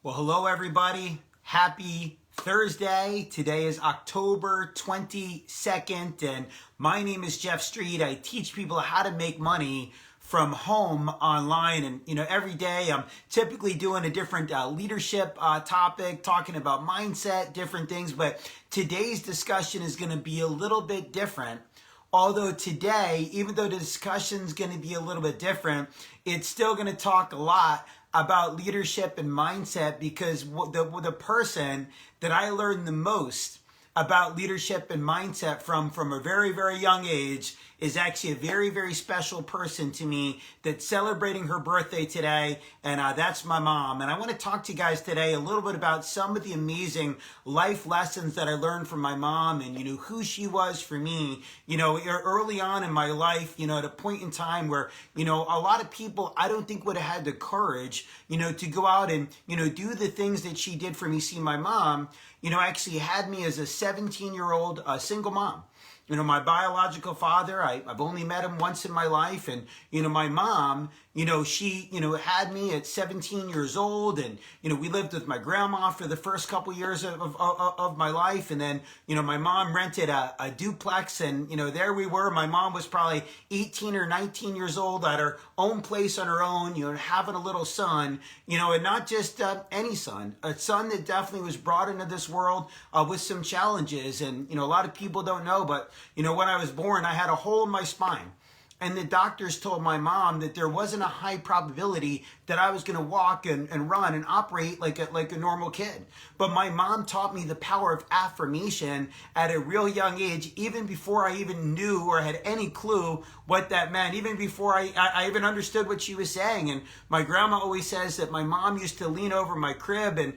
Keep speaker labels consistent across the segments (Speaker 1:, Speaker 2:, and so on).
Speaker 1: Well, hello everybody. Happy Thursday. Today is October 22nd, and my name is Jeff Street. I teach people how to make money from home online, and every day I'm typically doing a different leadership topic, talking about mindset, different things, but today's discussion is going to be a little bit different. Although today, even though the discussion is going to be a little bit different, it's still going to talk a lot about leadership and mindset, because the person that I learned the most about leadership and mindset from a very, very young age is actually a very, very special person to me that's celebrating her birthday today, and that's my mom. And I want to talk to you guys today a little bit about some of the amazing life lessons that I learned from my mom, and who she was for me, early on in my life, at a point in time where, a lot of people I don't think would have had the courage, to go out and, do the things that she did for me. See, my mom, actually had me as a 17-year-old single mom. My biological father, I've only met him once in my life. And, my mom, she, had me at 17 years old. And, we lived with my grandma for the first couple years of my life. And then, my mom rented a duplex. And, there we were. My mom was probably 18 or 19 years old at her own place on her own, having a little son, and not just any son, a son that definitely was brought into this world with some challenges. And, a lot of people don't know, but when I was born, I had a hole in my spine. And the doctors told my mom that there wasn't a high probability that I was going to walk and run and operate like a normal kid. But my mom taught me the power of affirmation at a real young age, even before I even knew or had any clue what that meant, even before I even understood what she was saying. And my grandma always says that my mom used to lean over my crib and,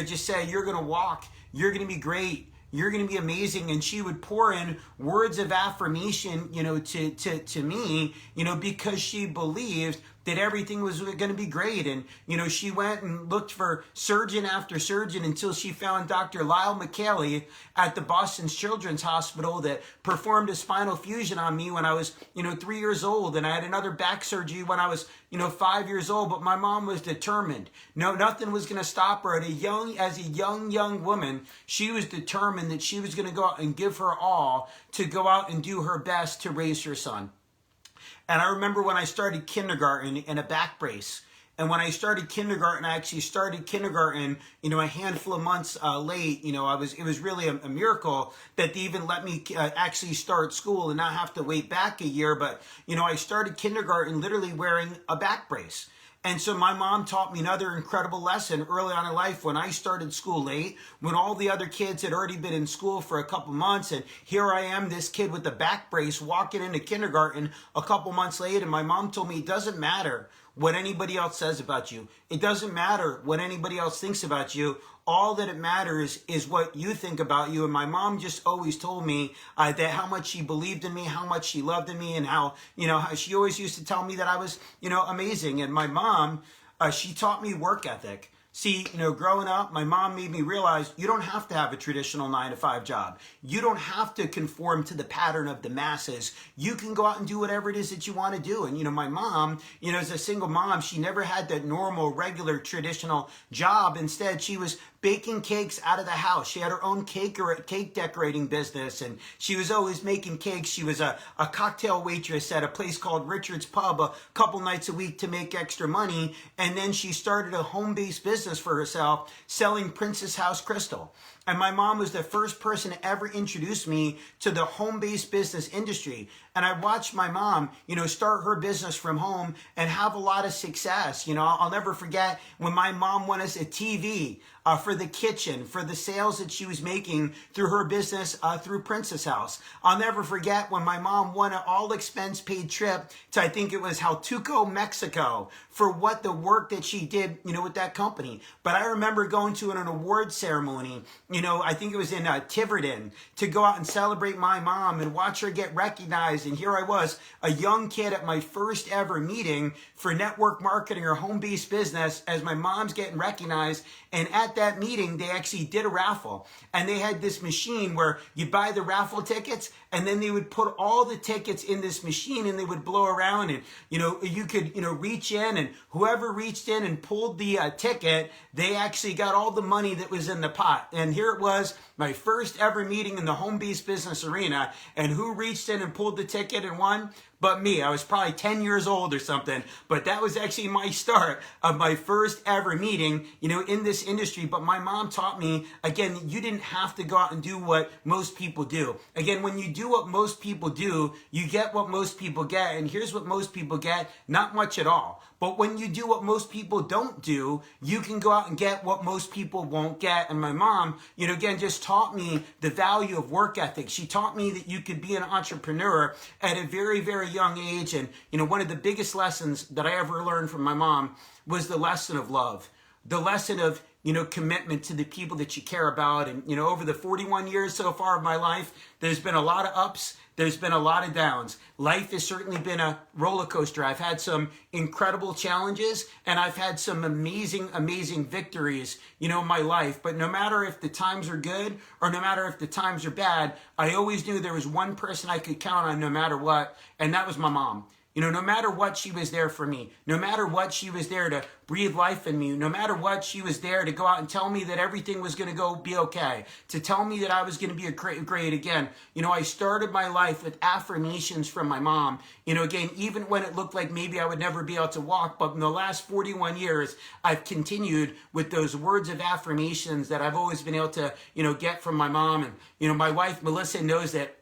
Speaker 1: just say, "You're going to walk, you're going to be great, you're going to be amazing." And she would pour in words of affirmation, to me, because she believed that everything was going to be great. And, she went and looked for surgeon after surgeon until she found Dr. Lyle McCaley at the Boston Children's Hospital that performed a spinal fusion on me when I was, 3 years old. And I had another back surgery when I was, 5 years old. But my mom was determined. No, nothing was going to stop her. As a young woman, she was determined that she was going to go out and give her all to go out and do her best to raise her son. And I remember when I started kindergarten in a back brace. And when I started kindergarten, I actually started kindergarten, a handful of months late. It was really a miracle that they even let me actually start school and not have to wait back a year. But, I started kindergarten literally wearing a back brace. And so my mom taught me another incredible lesson early on in life when I started school late, when all the other kids had already been in school for a couple months. And here I am, this kid with the back brace, walking into kindergarten a couple months late. And my mom told me, it doesn't matter what anybody else says about you. It doesn't matter what anybody else thinks about you. All that it matters is what you think about you. And my mom just always told me that how much she believed in me, how much she loved in me, and how, how she always used to tell me that I was, amazing. And my mom, she taught me work ethic. See, growing up, my mom made me realize you don't have to have a traditional 9-to-5 job. You don't have to conform to the pattern of the masses. You can go out and do whatever it is that you want to do. And, my mom, as a single mom, she never had that normal, regular, traditional job. Instead, she was baking cakes out of the house. She had her own cake decorating business, and she was always making cakes. She was a cocktail waitress at a place called Richard's Pub a couple nights a week to make extra money. And then she started a home-based business for herself selling Princess House Crystal. And my mom was the first person to ever introduce me to the home-based business industry. And I watched my mom, start her business from home and have a lot of success. I'll never forget when my mom won us a TV for the kitchen, for the sales that she was making through her business through Princess House. I'll never forget when my mom won an all-expense-paid trip to, I think it was Huatulco, Mexico, for what the work that she did, with that company. But I remember going to an award ceremony, I think it was in Tiverton, to go out and celebrate my mom and watch her get recognized. And here I was, a young kid at my first ever meeting for network marketing or home-based business as my mom's getting recognized. And at that meeting, they actually did a raffle. And they had this machine where you buy the raffle tickets, and then they would put all the tickets in this machine and they would blow around, and you could reach in, and whoever reached in and pulled the ticket, they actually got all the money that was in the pot. And here it was, my first ever meeting in the home-based business arena, and who reached in and pulled the ticket and won? But me. I was probably 10 years old or something, but that was actually my start of my first ever meeting, in this industry. But my mom taught me, again, you didn't have to go out and do what most people do. Again, when you do what most people do, you get what most people get. And here's what most people get: not much at all. But when you do what most people don't do, you can go out and get what most people won't get. And my mom, again, just taught me the value of work ethic. She taught me that you could be an entrepreneur at a very, very young age. And, one of the biggest lessons that I ever learned from my mom was the lesson of love, the lesson of, commitment to the people that you care about. And, over the 41 years so far of my life, there's been a lot of ups. There's been a lot of downs. Life has certainly been a roller coaster. I've had some incredible challenges, and I've had some amazing, amazing victories, in my life. But no matter if the times are good or no matter if the times are bad, I always knew there was one person I could count on no matter what, and that was my mom. No matter what, she was there for me. No matter what, she was there to breathe life in me. No matter what, she was there to go out and tell me that everything was going to be okay. To tell me that I was going to be great again. I started my life with affirmations from my mom. Again, even when it looked like maybe I would never be able to walk, but in the last 41 years, I've continued with those words of affirmations that I've always been able to, get from my mom. And, my wife, Melissa, knows that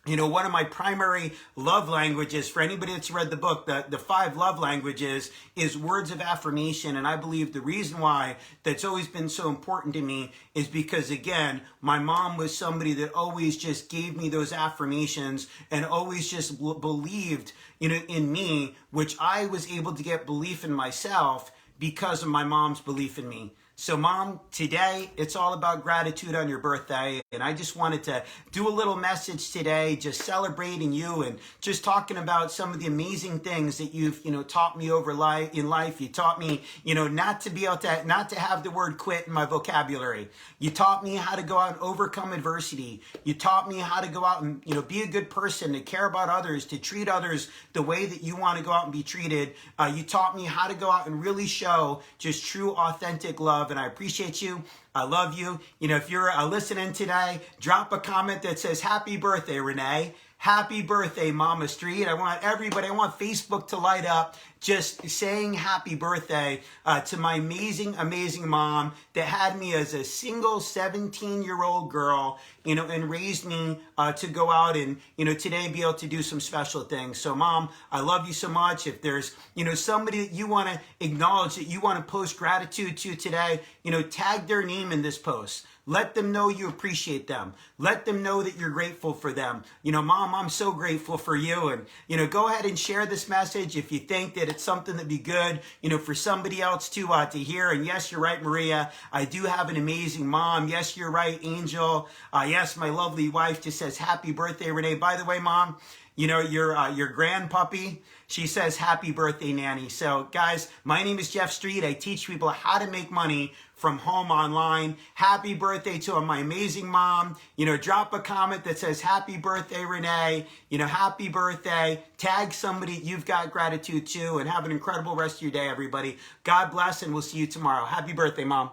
Speaker 1: one of my primary love languages, for anybody that's read the book, the 5 love languages, is words of affirmation. And I believe the reason why that's always been so important to me is because, again, my mom was somebody that always just gave me those affirmations and always just believed, in me, which I was able to get belief in myself because of my mom's belief in me. So, Mom, today it's all about gratitude on your birthday, and I just wanted to do a little message today, just celebrating you and just talking about some of the amazing things that you've, taught me in life. You taught me, not to have the word quit in my vocabulary. You taught me how to go out and overcome adversity. You taught me how to go out and, be a good person, to care about others, to treat others the way that you want to go out and be treated. You taught me how to go out and really show just true, authentic love. And I appreciate you. I love you. If you're listening today, drop a comment that says, "Happy birthday, Renee." Happy birthday, Mama Street. I want Facebook to light up just saying happy birthday to my amazing, amazing mom that had me as a single 17-year-old girl, and raised me to go out and, today be able to do some special things. So, Mom, I love you so much. If there's, somebody that you want to acknowledge, that you want to post gratitude to today, tag their name in this post. Let them know you appreciate them. Let them know that you're grateful for them. Mom, I'm so grateful for you. And, go ahead and share this message if you think that it's something that'd be good, for somebody else to hear. And yes, you're right, Maria. I do have an amazing mom. Yes, you're right, Angel. Yes, my lovely wife just says, "Happy birthday, Renee." By the way, Mom, your grandpuppy, she says, "Happy birthday, Nanny." So, guys, my name is Jeff Street. I teach people how to make money from home online. Happy birthday to my amazing mom. Drop a comment that says, "Happy birthday, Renee." Happy birthday. Tag somebody you've got gratitude to, and have an incredible rest of your day, everybody. God bless, and we'll see you tomorrow. Happy birthday, Mom.